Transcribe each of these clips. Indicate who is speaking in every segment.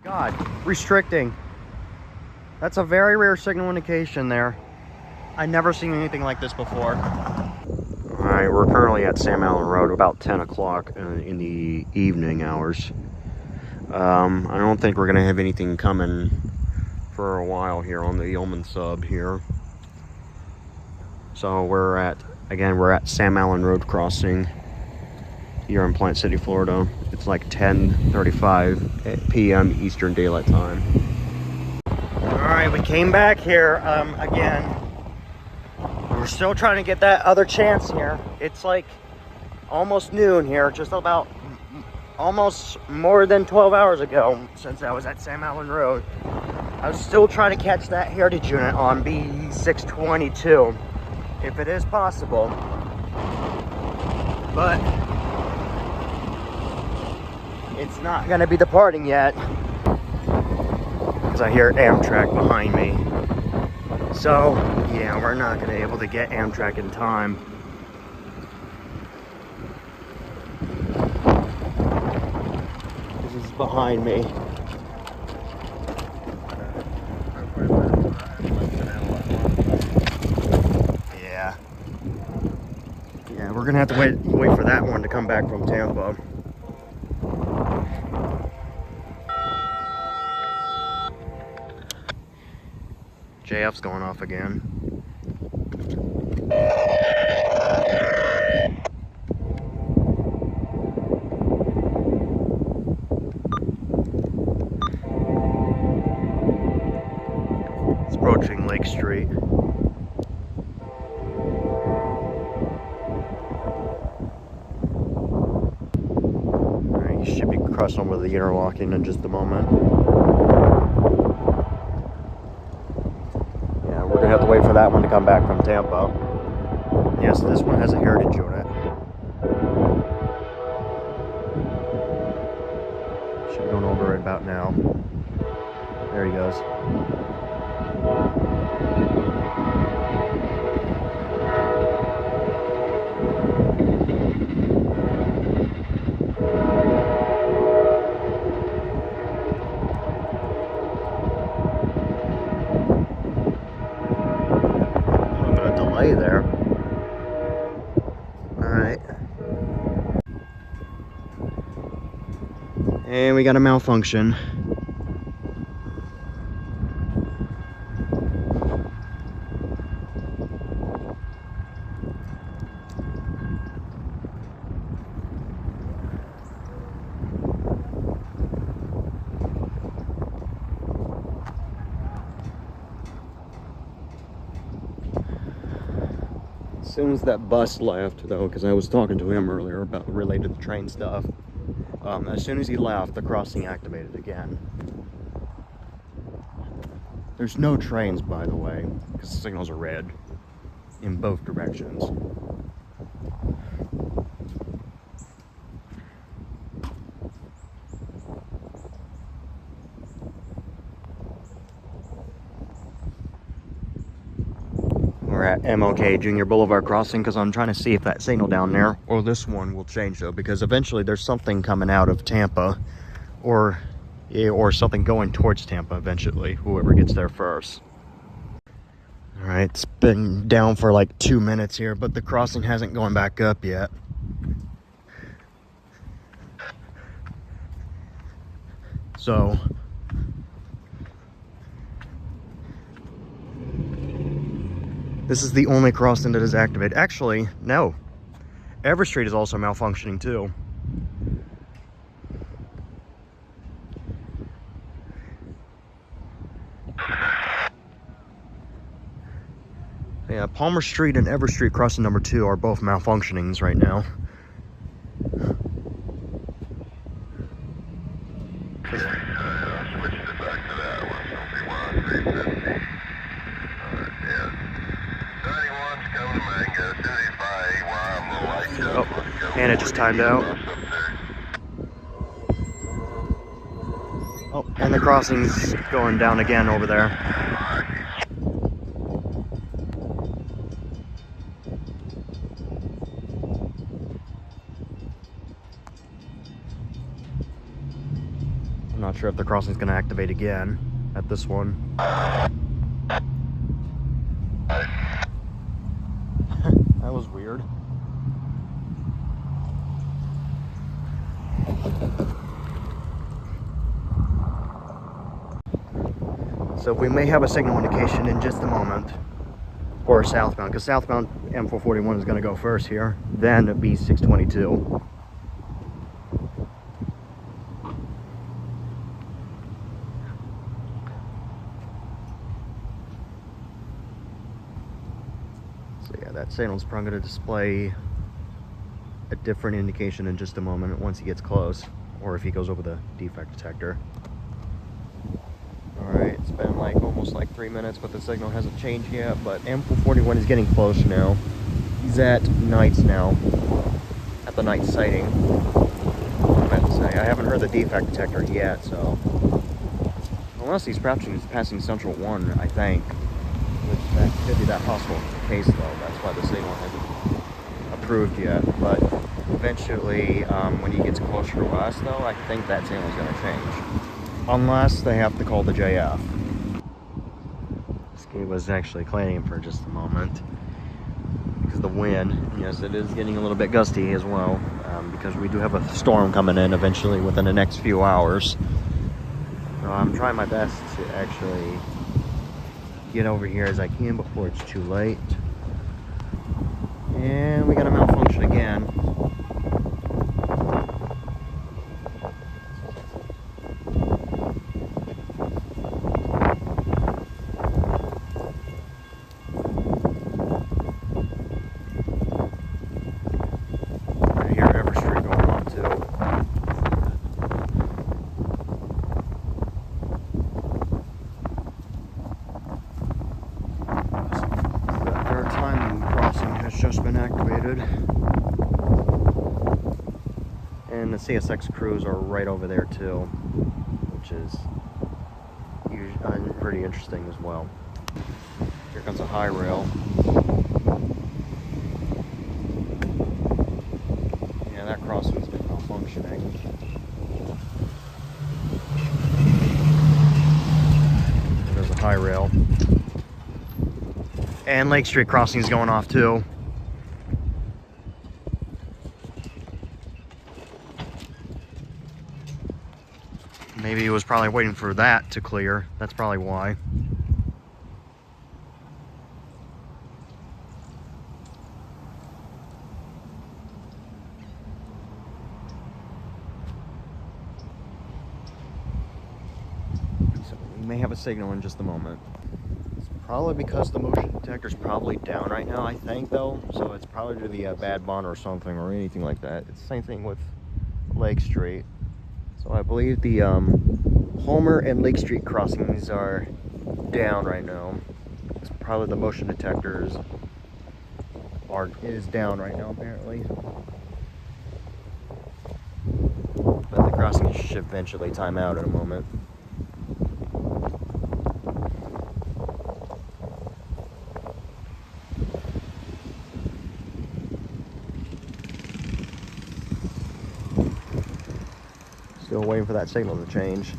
Speaker 1: God, restricting. That's a very rare signal indication there. I've never seen anything like this before. Alright, we're currently at Sam Allen Road, about 10 o'clock in the evening hours. I don't think we're going to have anything coming for a while here on the Yeoman sub here. So we're at Sam Allen Road crossing here in Plant City, Florida. It's like 10:35 p.m. Eastern Daylight Time. Alright, we came back here again. We're still trying to get that other chance here. It's like almost noon here, just about almost more than 12 hours ago since I was at Sam Allen Road. I was still trying to catch that Heritage unit on B622, if it is possible. But it's not gonna be departing yet, because I hear Amtrak behind me. So, yeah, we're not gonna be able to get Amtrak in time. This is behind me. Yeah. Yeah, we're gonna have to wait for that one to come back from Tampa. JF's going off again. It's approaching Lake Street. Alright, you should be crossing over the interlocking in just a moment. We're gonna have to wait for that one to come back from Tampa. Yes, this one has a Heritage unit. Should be going over right about now. There he goes. There. Alright. And we got a malfunction. As soon as that bus left, though, because I was talking to him earlier about related to train stuff, as soon as he left, the crossing activated again. There's no trains, by the way, because the signals are red in both directions. We're at MLK Junior Boulevard crossing because I'm trying to see if that signal down there or this one will change, though, because eventually there's something coming out of Tampa or something going towards Tampa eventually, whoever gets there first. All right, it's been down for like 2 minutes here, but the crossing hasn't gone back up yet. So this is the only crossing that is activated. Actually, no. Everett Street is also malfunctioning too. Yeah, Palmer Street and Everett Street crossing number 2 are both malfunctionings right now. Oh, And it just timed out. Oh, and the crossing's going down again over there. I'm not sure if the crossing's going to activate again at this one. That was weird. So we may have a signal indication in just a moment for southbound, because southbound M441 is going to go first here, then B622. So yeah, that signal's probably going to display a different indication in just a moment once he gets close, or if he goes over the defect detector. Alright, it's been like almost like 3 minutes, but the signal hasn't changed yet, but M441 is getting close now. He's at Knights now, at the Knights sighting. I meant to say, I haven't heard the defect detector yet, so... Unless he's passing Central 1, I think. Which that could be that possible case, though. That's why the signal hasn't approved yet. But eventually, when he gets closer to us, though, I think that signal is going to change. Unless they have to call the JF. This gate was actually cleaning for just a moment. Because the wind, yes, it is getting a little bit gusty as well. Because we do have a storm coming in eventually within the next few hours. So I'm trying my best to actually get over here as I can before it's too late. And we got a malfunction again. I hear Everstreet going on too. The third time crossing has just been activated. And the CSX crews are right over there too, which is pretty interesting as well. Here comes a high rail. Yeah, that crossing's been malfunctioning. There's a high rail. And Lake Street crossing's going off too. Maybe he was probably waiting for that to clear. That's probably why. So we may have a signal in just a moment. It's probably because the motion detector's probably down right now, I think, though. So it's probably to be a bad bond or something or anything like that. It's the same thing with Lake Street. So I believe the Homer and Lake Street crossings are down right now. It's probably the motion detectors is down right now, apparently. But the crossing should eventually time out in a moment. Still waiting for that signal to change.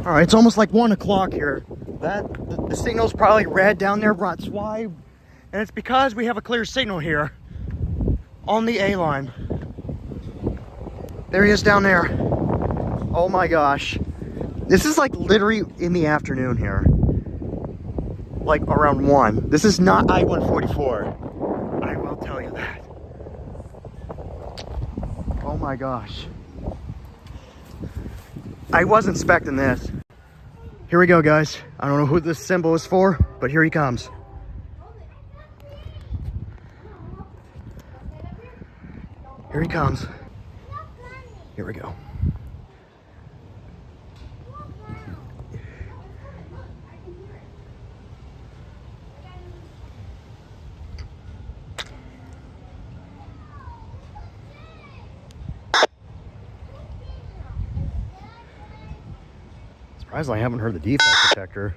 Speaker 1: All right, it's almost like 1 o'clock here. The signal's probably red down there. That's why, and it's because we have a clear signal here on the A line. There he is down there. Oh my gosh, this is like literally in the afternoon here, like around 1. This is not I-144. I will tell you that. Oh my gosh. I wasn't expecting this. Here we go, guys. I don't know who this symbol is for, but here he comes. Here he comes. Here we go. Surprisingly, I haven't heard the defect detector.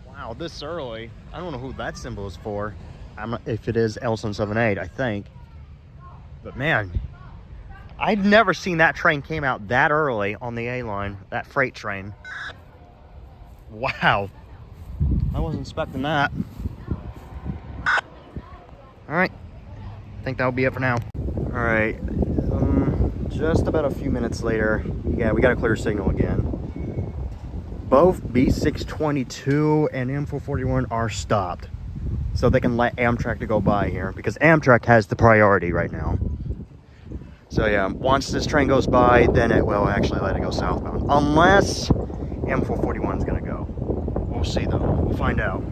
Speaker 1: Wow, this early. I don't know who that symbol is for. If it is L778, I think. But man, I'd never seen that train came out that early on the A line, that freight train. Wow. I wasn't expecting that. All right. I think that'll be it for now. All right. Just about a few minutes later, yeah, we got a clear signal again. Both B622 and M441 are stopped, so they can let Amtrak to go by here because Amtrak has the priority right now. So yeah, once this train goes by, then it will actually let it go southbound, unless M441 is gonna go. We'll see though. We'll find out.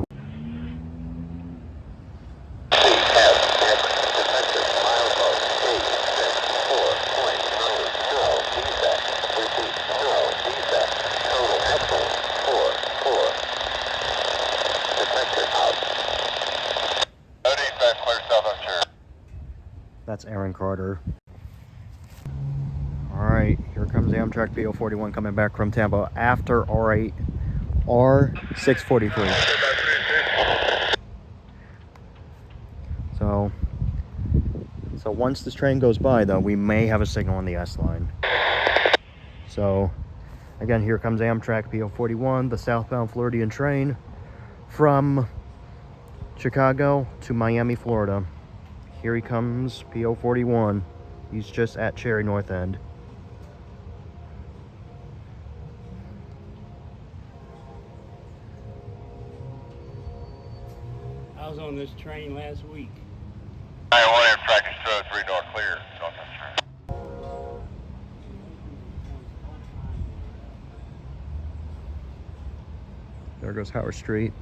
Speaker 1: That's Aaron Carter. All right, here comes Amtrak PO41 coming back from Tampa after R8, R643. So once this train goes by, though, we may have a signal on the S line. So again, here comes Amtrak PO41, the southbound Floridian train from Chicago to Miami, Florida. Here he comes, PO41. He's just at Cherry North End.
Speaker 2: I was on this train last week.
Speaker 3: I want Amtrak is 203 North Clear. North Clear.
Speaker 1: There goes Howard Street.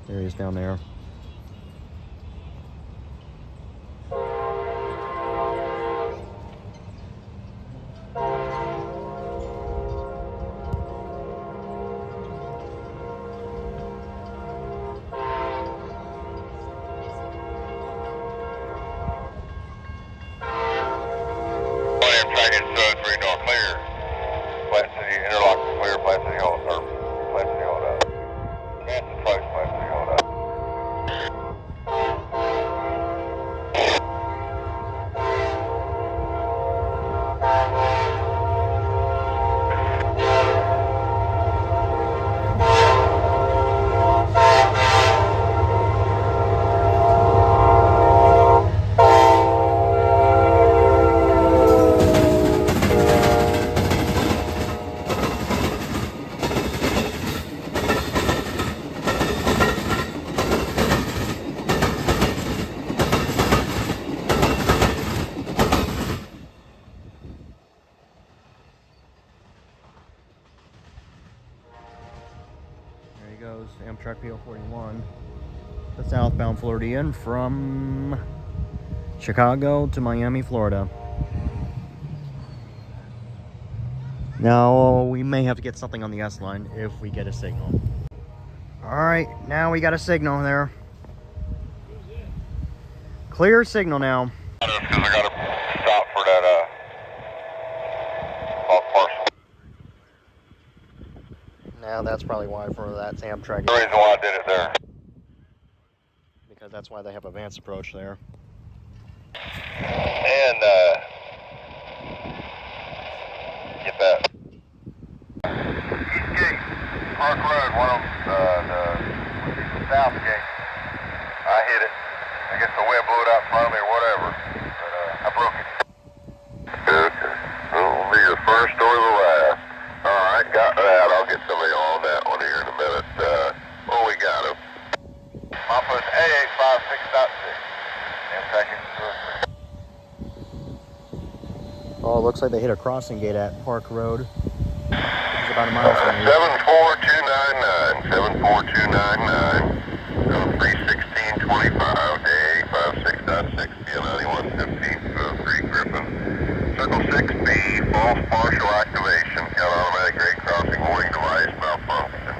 Speaker 1: There he is down there.
Speaker 3: Amtrak is 203 North Clear. Plant City, Interlock Clear, Plant City Hall, or Plant City Hall, Advanced approach, Plant City Hall.
Speaker 1: he goes, Amtrak PO41. The southbound Floridian from Chicago to Miami, Florida. Now, we may have to get something on the S line if we get a signal. Alright, now we got a signal there. Clear signal now.
Speaker 3: Because I got to stop for that, off parcel.
Speaker 1: Now that's probably why for that Amtrak.
Speaker 3: The reason why I did it there.
Speaker 1: Because that's why they have advanced approach there.
Speaker 3: And, get that. East Gate, Park Road, one of the south gate. I hit it. I guess the wind blew it out in front of me or whatever. But, I broke it. Good. It'll be the first or the last. Alright, got that. I'll get somebody on that one here in a minute. Well, we got him. Mapa is A856.6. Amtrak is 203.
Speaker 1: Oh, it looks like they hit a crossing gate at Park Road. It's about a mile from here.
Speaker 3: 74299. 31625 A856.6 P9115 203 Griffin. Circle 6B, false partial activation. Got automatic grade crossing warning device malfunction.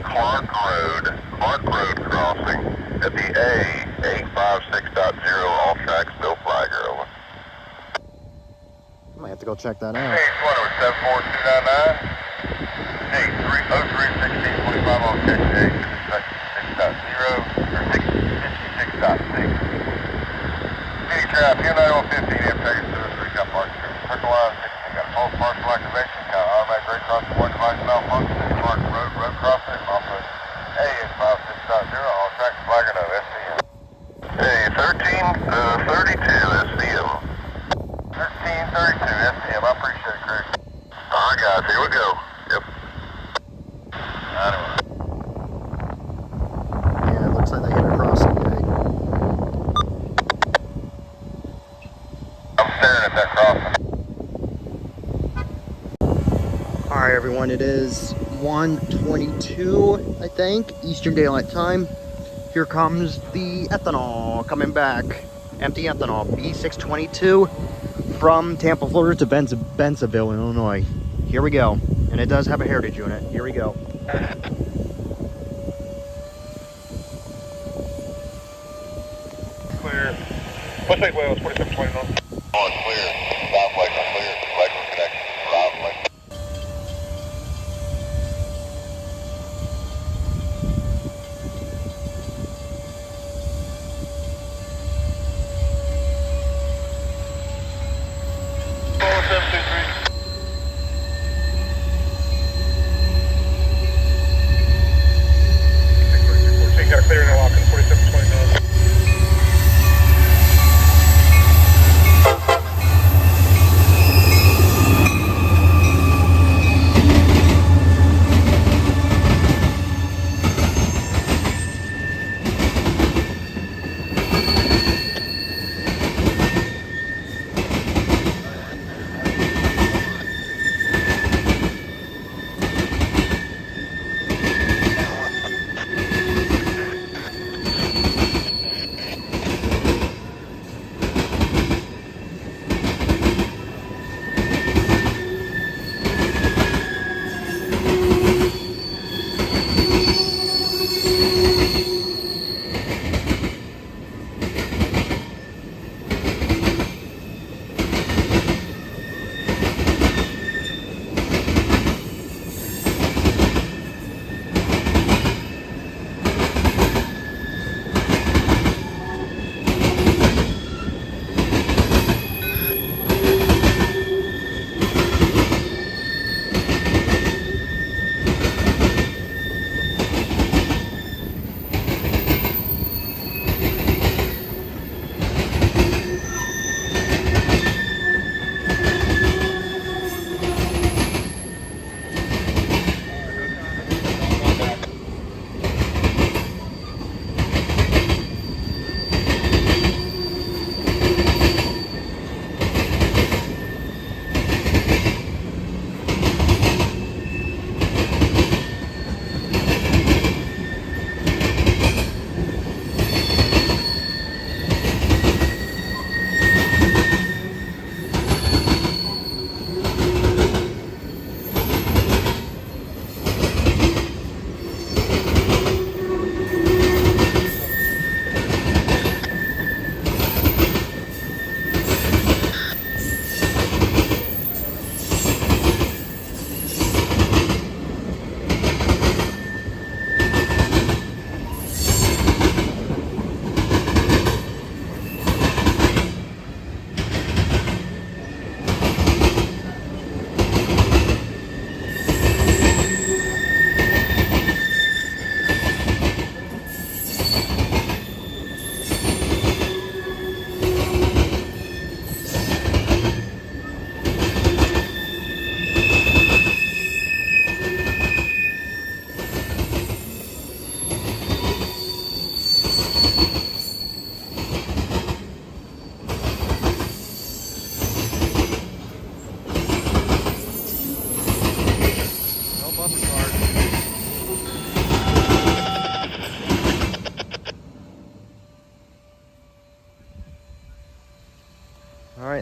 Speaker 3: Clark Road crossing at the A856.0. All tracks, no flagger, over.
Speaker 1: Might have to go check that out.
Speaker 3: Hey, what was 74299? Hey, 031625 on catch A6.0 or 656.6. Any trap, P9115, Amtrak is 203, got Park Street. Circle line 16, got false partial activation, got automatic grade crossing, warning device malfunction. Clark Road crossing, off of A856.0, all tracks, flagger, no SCM. Hey, 1332 SCM. 1332 SCM, I appreciate it, Chris. Alright guys, here we go. Yep. Anyway.
Speaker 1: Yeah, it looks like they hit a crossing gate.
Speaker 3: I'm staring at that crossing.
Speaker 1: Alright everyone, it is 1:22, I think, Eastern Daylight Time. Here comes the ethanol coming back. Empty ethanol, B622 from Tampa, Florida to Bensenville, Illinois. Here we go. And it does have a heritage unit. Here we go.
Speaker 4: Clear. West Lake Wales, 4729.
Speaker 3: On clear. South Lake on clear. Regular connection. Drive Lake.
Speaker 4: Got a clear interlock in 4729.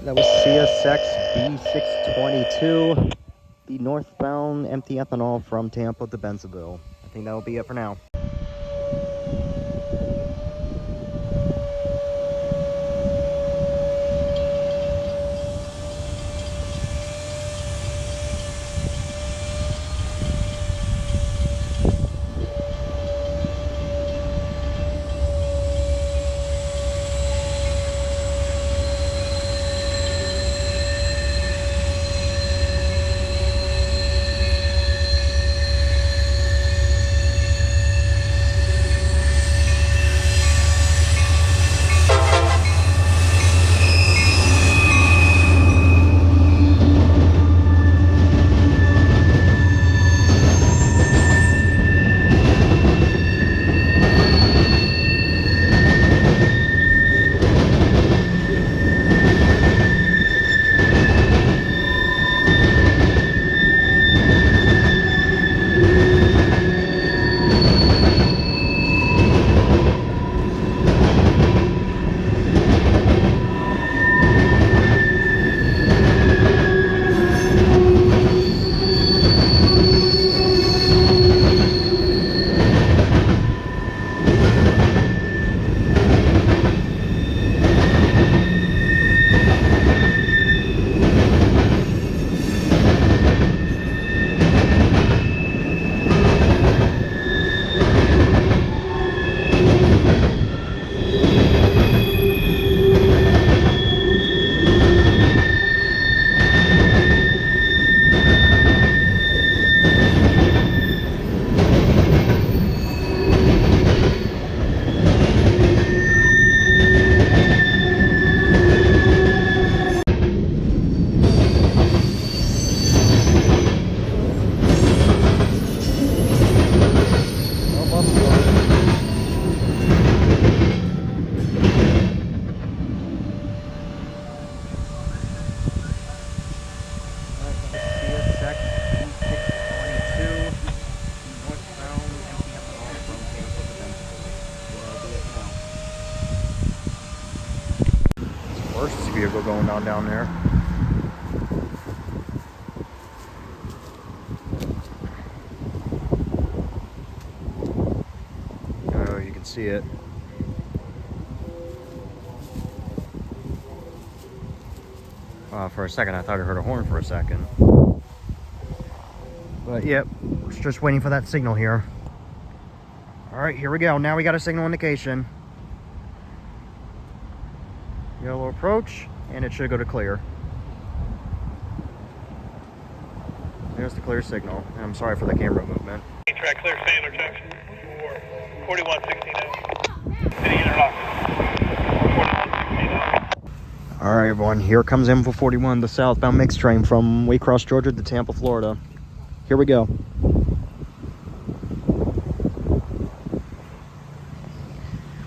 Speaker 1: that was CSX B622, the northbound empty ethanol from Tampa to Bensenville. I think that'll be it for now. Vehicle going on down there. Oh, you can see it. For a second, I thought I heard a horn for a second. But yep, just waiting for that signal here. All right, here we go. Now we got a signal indication. Yellow approach, and it should go to clear. There's the clear signal. I'm sorry for the camera movement.
Speaker 4: Track clear, Sandler Junction for 4169. City interlock. 4169.
Speaker 1: All right, everyone. Here comes info 41, the southbound mixed train from Waycross, Georgia to Tampa, Florida. Here we go.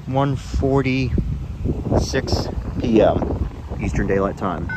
Speaker 1: (1:46 p.m. Eastern Daylight Time.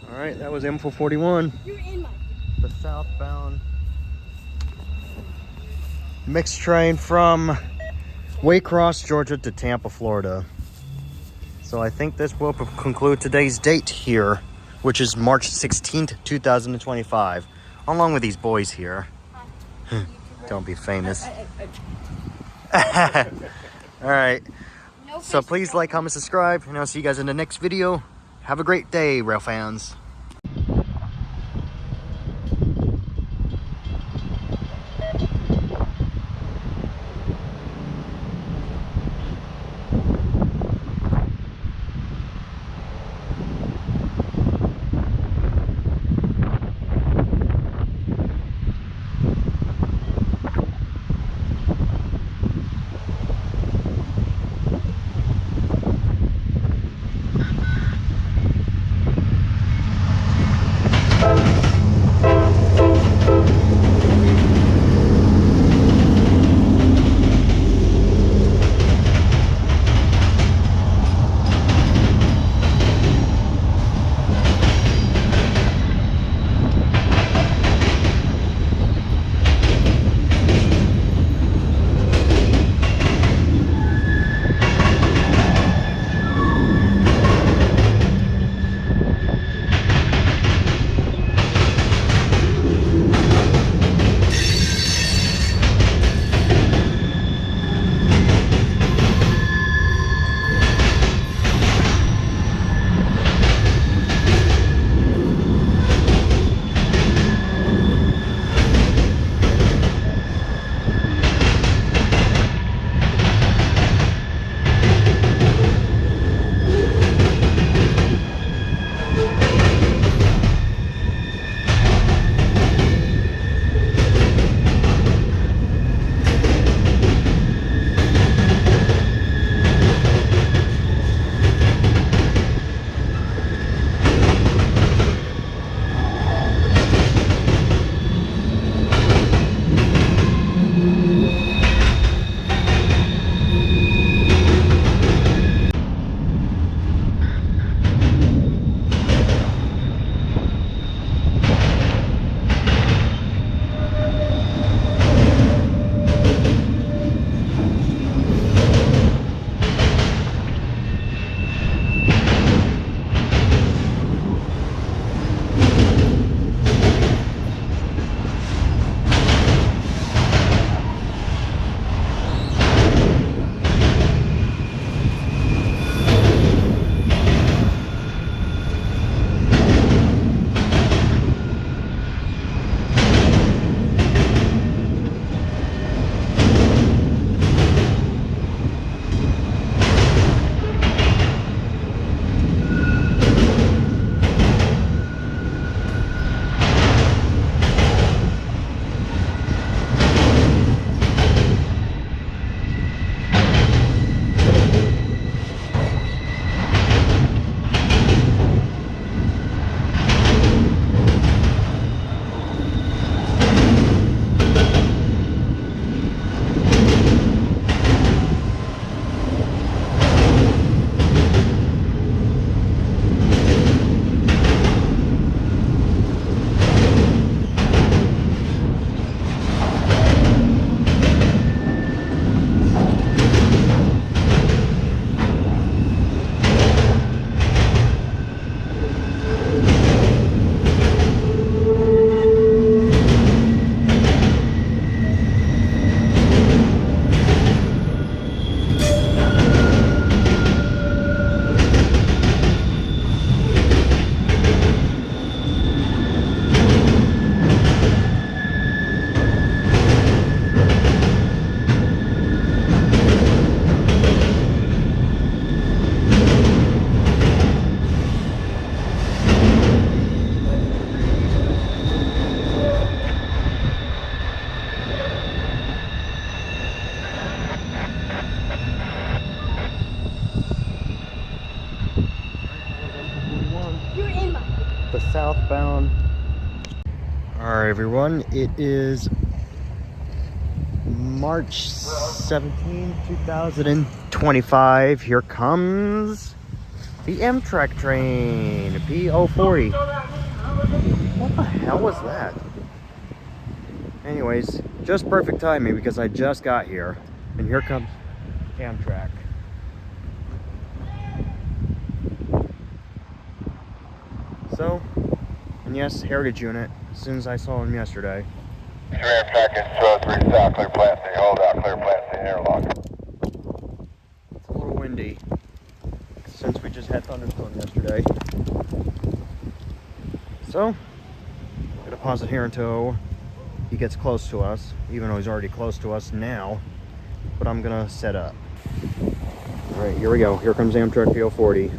Speaker 1: All right, that was info 41.
Speaker 5: You're in my.
Speaker 1: The southbound mixed train from Waycross, Georgia to Tampa, Florida. So I think this will conclude today's date here, which is March 16th, 2025, along with these boys here. Don't be famous. All right.
Speaker 5: No
Speaker 1: So
Speaker 5: fish.
Speaker 1: please like, comment, subscribe, and I'll see you guys in the next video. Have a great day, rail fans. the southbound. Alright everyone, it is March 17, 2025. Here comes the Amtrak train, P040. What the hell was that? Anyways, just perfect timing because I just got here. And here comes Amtrak. So, and yes, Heritage Unit, as soon as I saw him yesterday.
Speaker 3: Your Amtrak is 203 South, clear Plant City, hold out, clear Plant City, airlock.
Speaker 1: It's a little windy since we just had thunderstorm yesterday. So, gonna pause it here until he gets close to us, even though he's already close to us now. But I'm gonna set up. All right, here we go. Here comes Amtrak PO40.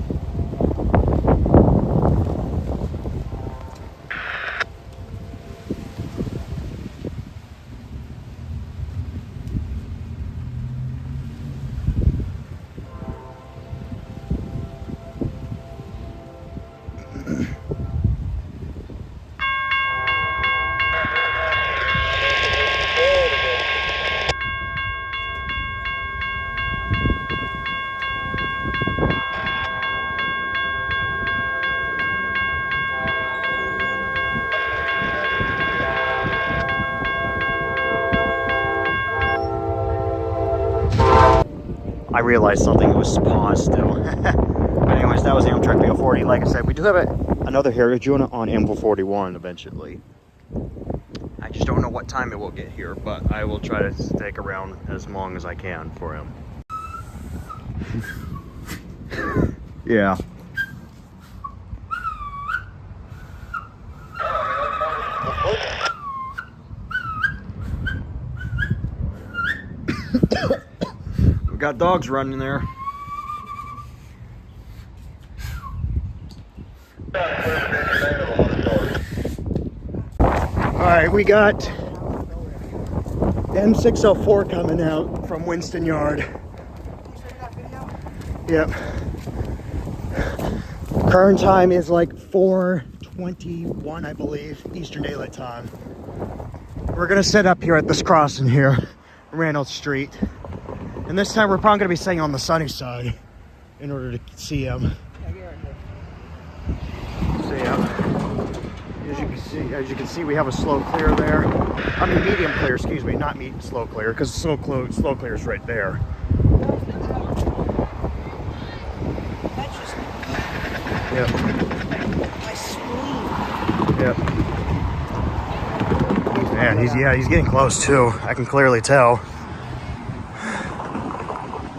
Speaker 1: I realized something, it was paused still. But anyways, that was Amtrak PO40. Like I said, we do have another Heritage Unit on M441 eventually. I just don't know what time it will get here, but I will try to stick around as long as I can for him. Yeah. We got dogs running there. Alright, we got M604 coming out from Winston Yard. Yep. Current time is like 4:21, I believe, Eastern Daylight Time. We're gonna set up here at this crossing here, Reynolds Street. And this time we're probably gonna be staying on the sunny side in order to see him. So yeah. As you can see, we have a slow clear there. I mean, medium clear, excuse me, not slow clear, because slow clear is right there. Yep.
Speaker 5: My spleen.
Speaker 1: Yep. Man, he's getting close too. I can clearly tell.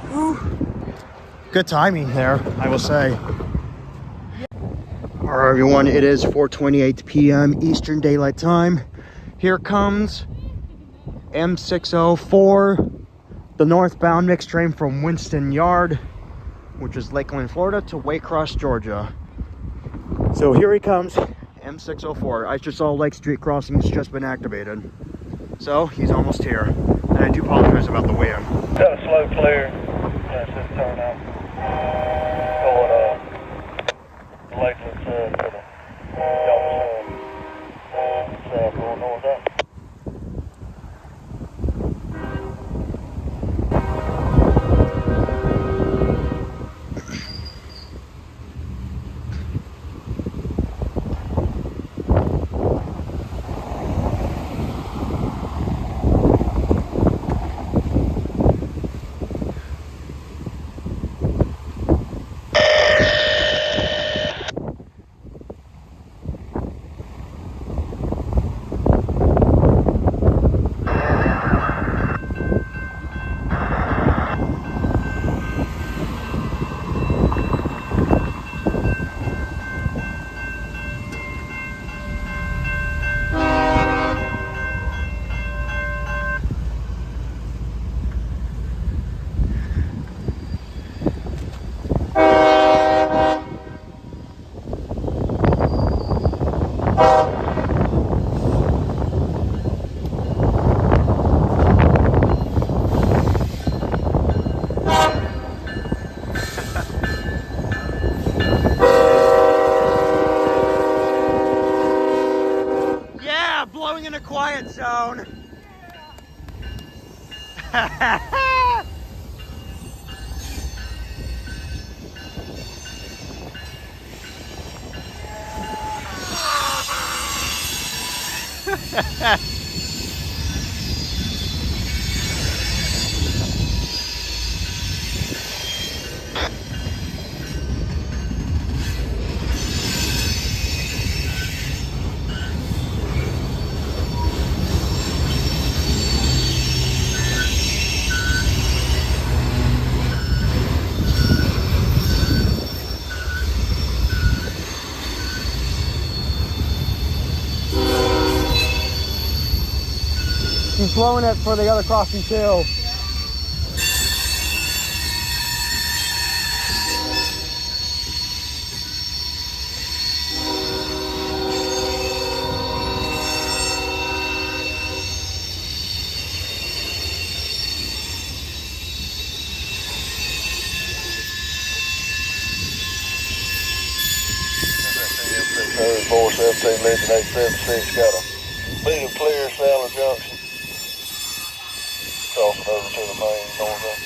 Speaker 1: Whew. Good timing there, I will say. All right, everyone, it is 4:28 p.m. Eastern Daylight Time. Here comes M604, the northbound mixed train from Winston Yard, which is Lakeland, Florida, to Waycross, Georgia. So here he comes, M604. I just saw Lake Street crossing has just been activated. So he's almost here. And I do apologize about the wind.
Speaker 4: Got a slow clear. That's just turn out. Going Lakeland to the south, going north up.
Speaker 1: Blowing in a quiet zone. He's blowing it for the other crossing too.
Speaker 4: Code 417 Legend 876 got a speed of clear Salad Junction. Crossing over to the main north end.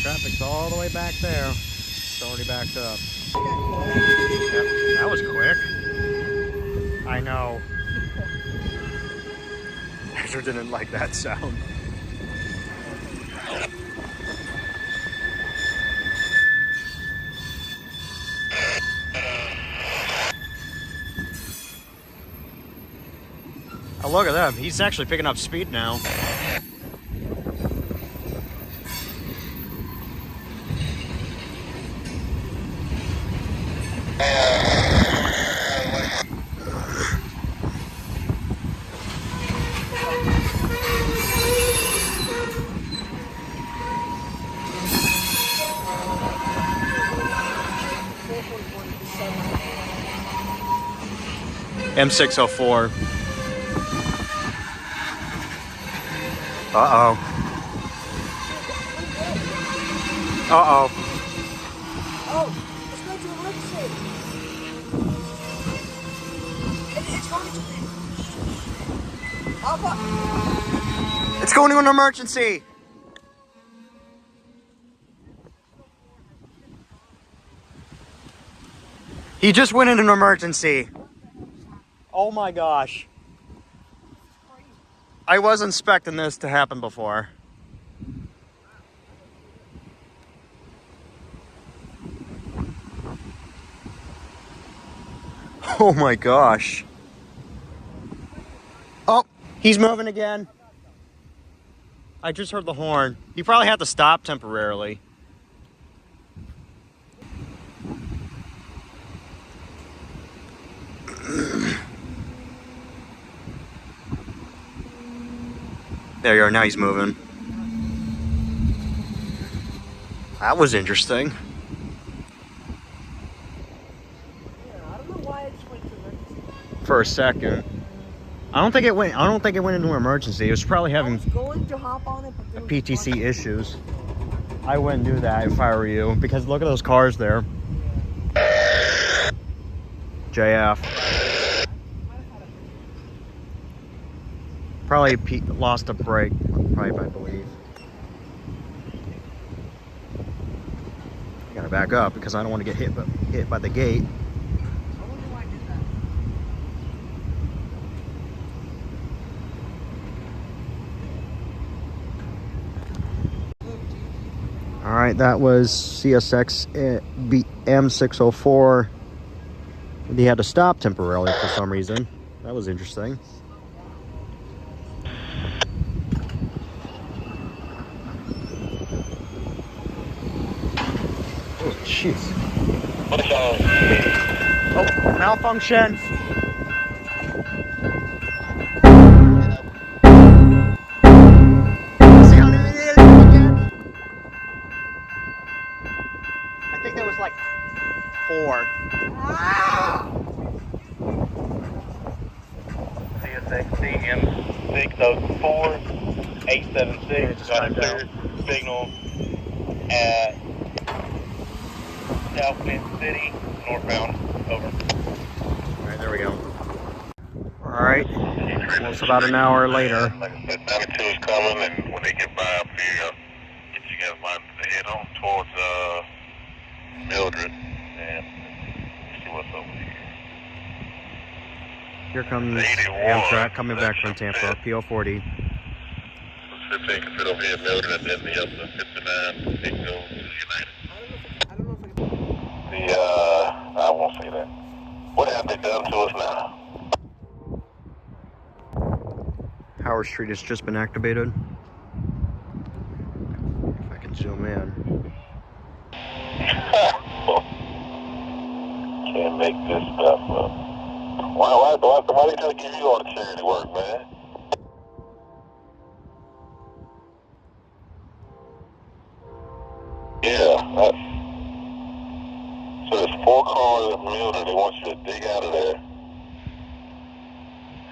Speaker 1: Traffic's all the way back there. It's already backed up. Yep, that was quick. I know. Ezra didn't like that sound. Oh, look at that. He's actually picking up speed now. M604. Uh-oh. Uh-oh.
Speaker 5: Oh, let's go to emergency. It's going to.
Speaker 1: It's going to an emergency. He just went in an emergency. Oh my gosh. I was expecting this to happen before. Oh my gosh. Oh, he's moving again. I just heard the horn. He probably had to stop temporarily. There you are, now he's moving. That was interesting.
Speaker 5: I don't know why I just went to emergency.
Speaker 1: For a second. I don't think it went into an emergency. It was probably
Speaker 5: I
Speaker 1: having
Speaker 5: was going to hop on it, but there was
Speaker 1: PTC issues. I wouldn't do that if I were you, because look at those cars there. JF. Probably lost a brake, I believe. I gotta back up because I don't want to get hit by the gate.
Speaker 5: I wonder why I did that.
Speaker 1: All right, that was CSX M604. They had to stop temporarily for some reason. That was interesting. Oh, jeez. Oh, malfunction. See how many it is again? I think there was like 4.
Speaker 4: CSX DM
Speaker 3: 604 876.
Speaker 1: just
Speaker 3: Got a
Speaker 1: timed
Speaker 3: clear
Speaker 1: out.
Speaker 3: signal at South Bend City, northbound. Over.
Speaker 1: Alright, there we go. Alright, well, it's about an hour later.
Speaker 3: Like I said, 92 is coming, and when they get by up here, get you guys mind to head on towards Mildred and see what's over here.
Speaker 1: Here comes Amtrak coming back from Tampa, PO40.
Speaker 3: 15 can fit over here at Mildred, and then the other 59 they can go to United.
Speaker 5: I don't know if I can.
Speaker 3: I won't say that. What have they done to us now?
Speaker 1: Howard Street has just been activated. If I can zoom in.
Speaker 3: Can't make this stuff up. Why they trying to give you all the charity work, man? Yeah, so there's 4 cars at Mildred. They want you to dig out of there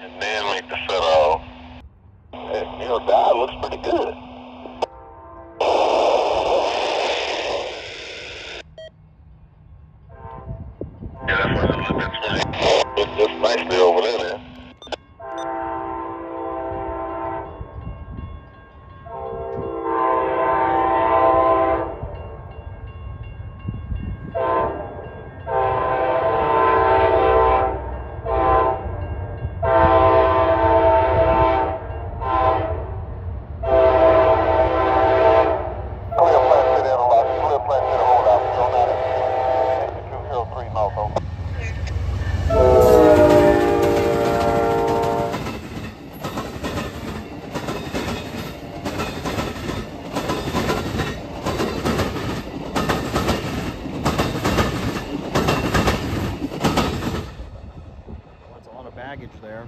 Speaker 3: and then make the set off. And, that looks pretty good. Yeah, that's what it looks like. It's nicely over there, man.
Speaker 1: Baggage there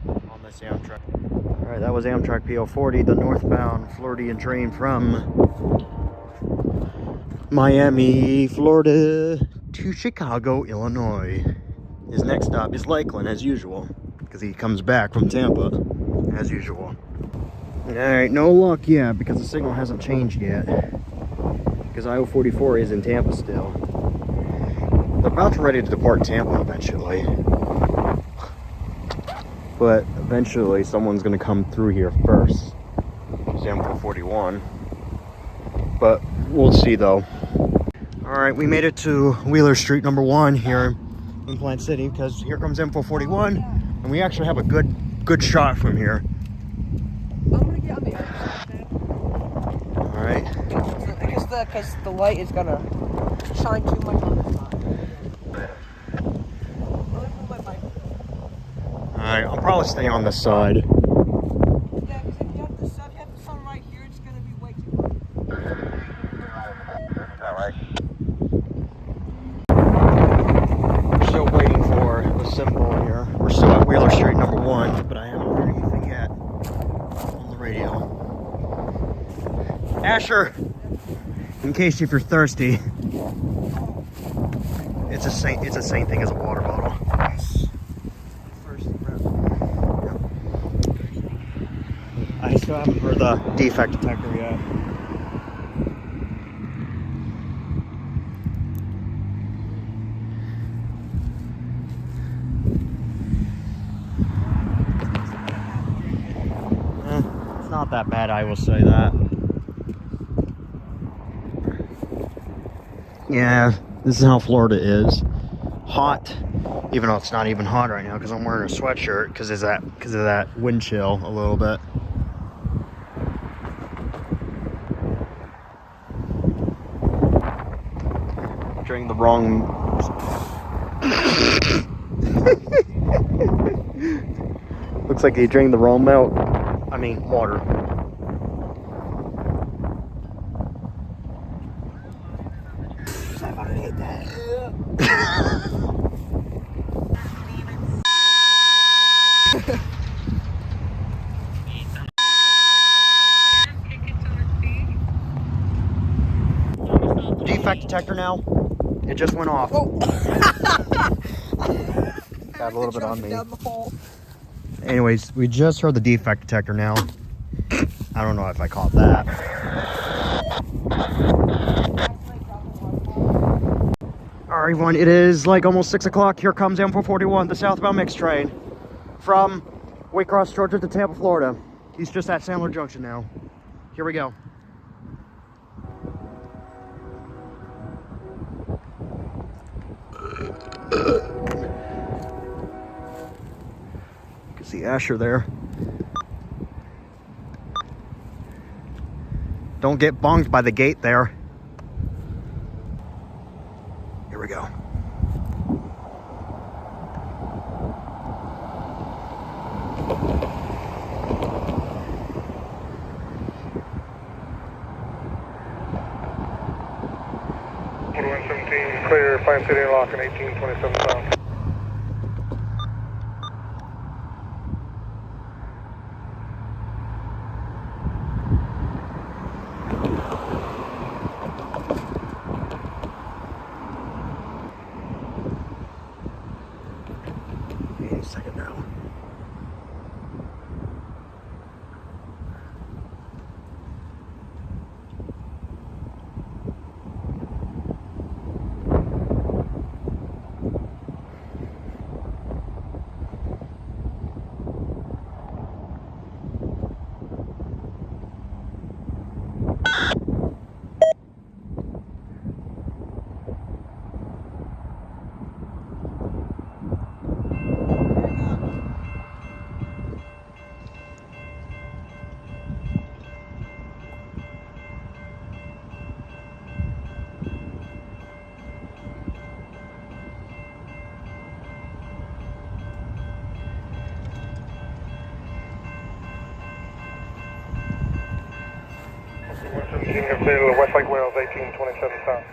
Speaker 1: on this Amtrak. Alright, that was Amtrak PO40, the northbound Floridian train from Miami, Florida to Chicago, Illinois. His next stop is Lakeland, as usual, because he comes back from Tampa, as usual. Alright, no luck yet, because the signal hasn't changed yet. Because I-044 is in Tampa still. They're about ready to depart Tampa eventually. But eventually someone's going to come through here first. Example 41. But we'll see though. Alright, we made it to Wheeler Street number 1 here in Plant City, because here comes M4 41, and we actually have a good shot from here.
Speaker 5: I'm gonna get on the other side.
Speaker 1: Alright.
Speaker 5: I guess because the light is gonna shine too much on this side.
Speaker 1: Alright, I'll probably stay on this side.
Speaker 5: Yeah, because if you have the sun right here, it's gonna be way too bright.
Speaker 3: Alright.
Speaker 1: We're still waiting for the symbol here. We're still at Wheeler Street number 1, but I haven't heard anything yet on the radio. Asher, in case if you're thirsty, it's the same thing as a water bottle. I still haven't heard the defect detector yet. It's not that bad, I will say that. Yeah, this is how Florida is. Hot, even though it's not even hot right now because I'm wearing a sweatshirt because of that wind chill a little bit. Drank the wrong. Looks like he drank the wrong milk. I mean, water. I hate that. Defect detector now. It just went off.
Speaker 5: Oh.
Speaker 1: Got a little bit on me.
Speaker 5: Down the hole.
Speaker 1: Anyways, we just heard the defect detector now. I don't know if I caught that. All right, everyone, it is like almost 6 o'clock. Here comes M441, the southbound mixed train from Waycross, Georgia to Tampa, Florida. He's just at Sandler Junction now. Here we go. You can see Asher there. Don't get bonked by the gate there. Here we go.
Speaker 4: Clear, Pine City and Lock in 1827 south.
Speaker 1: Wait a second now.
Speaker 4: West Lake Wales, 1827 south.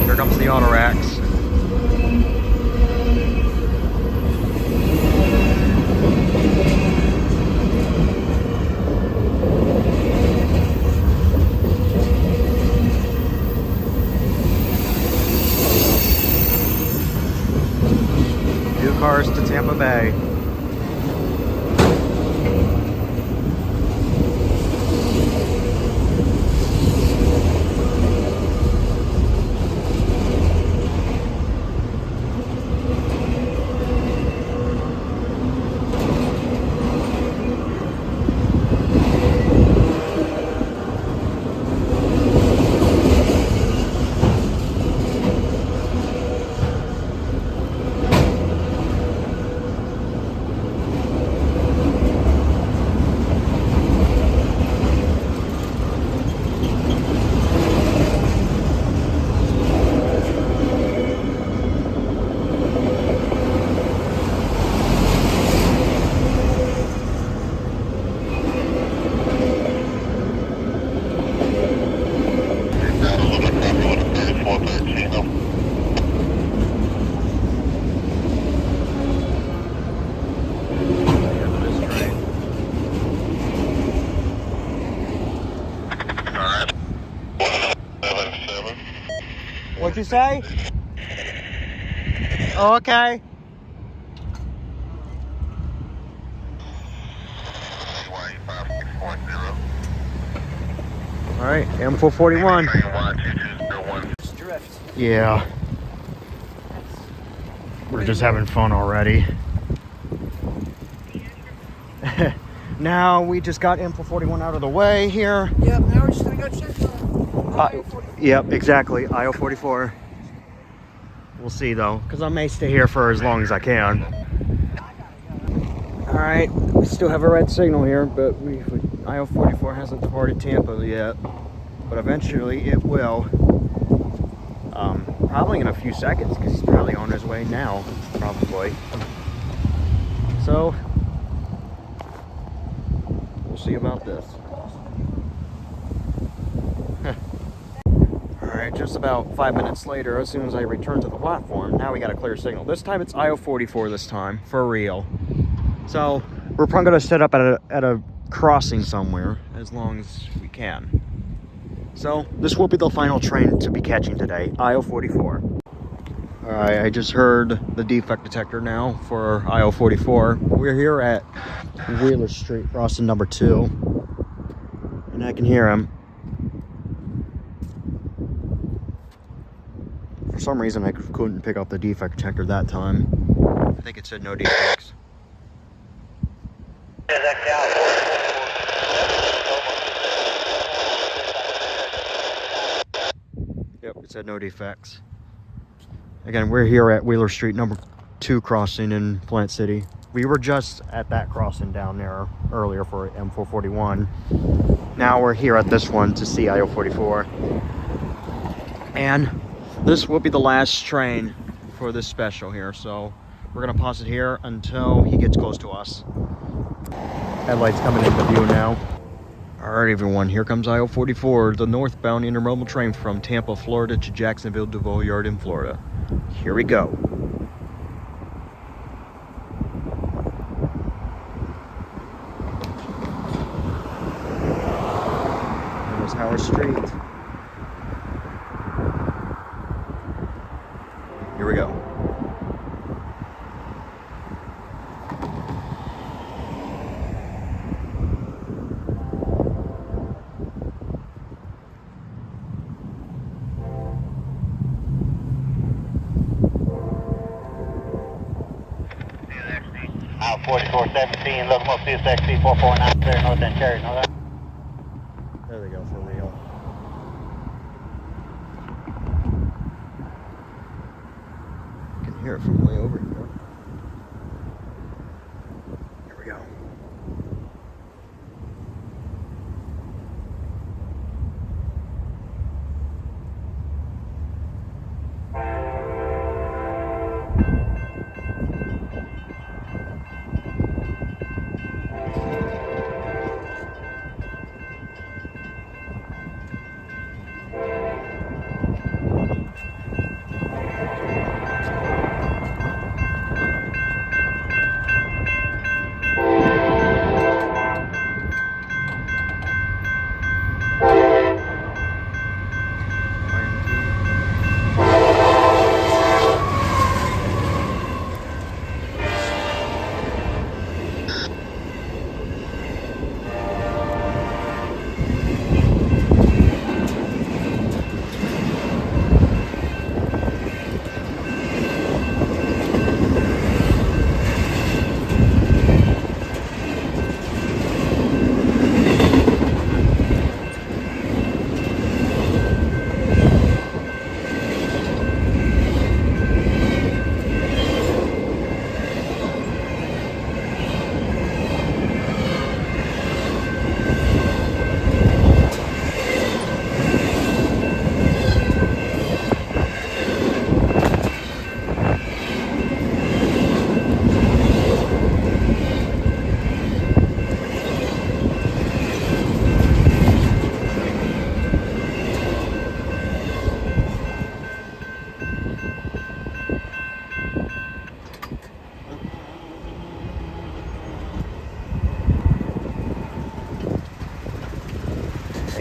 Speaker 1: Here comes the auto racks. New cars to Tampa Bay. What'd you say? Oh, okay. All right, M441.
Speaker 5: Drift.
Speaker 1: Yeah. We're just having fun already. Now we just got M441 out of the way here.
Speaker 5: Yep, now we're just gonna go check the
Speaker 1: Yep, exactly. IO44. We'll see though, because I may stay here for as long as I can. All right, we still have a red signal here, but IO44 hasn't departed Tampa yet. But eventually it will. Probably in a few seconds, because he's probably on his way now, probably. So, we'll see about this. Alright, just about 5 minutes later, as soon as I return to the platform, now we got a clear signal. This time it's IO44 this time, for real. So, we're probably going to set up at a crossing somewhere, as long as we can. So, this will be the final train to be catching today, IO44. Alright, I just heard the defect detector now for IO44. We're here at Wheeler Street, crossing number 2. And I can hear him. For some reason, I couldn't pick up the defect detector that time. I think it said no defects. Yep, it said no defects. Again, we're here at Wheeler Street, number 2 crossing in Plant City. We were just at that crossing down there earlier for M441. Now we're here at this one to see IO44. And this will be the last train for this special here, so we're gonna pause it here until he gets close to us. Headlights coming into view now. Alright everyone, here comes IO44, the northbound intermodal train from Tampa, Florida to Jacksonville DuVal Yard in Florida. Here we go. There's Howard Street. Here we go.
Speaker 6: Out 4417, locomotive CSXC 449 there, north end Cherry, know that?
Speaker 1: There they go, for real. You can hear it from way over here. Here we go.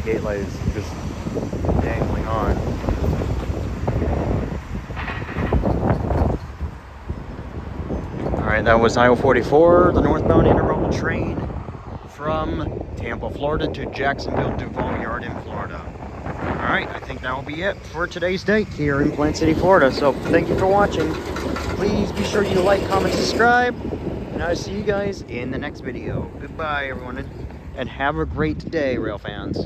Speaker 1: Gate light is just dangling on. Alright, that was I-44, the northbound intermodal train from Tampa, Florida to Jacksonville Duval Yard in Florida. Alright, I think that will be it for today's date here in Plant City, Florida. So thank you for watching. Please be sure you like, comment, subscribe, and I'll see you guys in the next video. Goodbye, everyone, and have a great day, rail fans.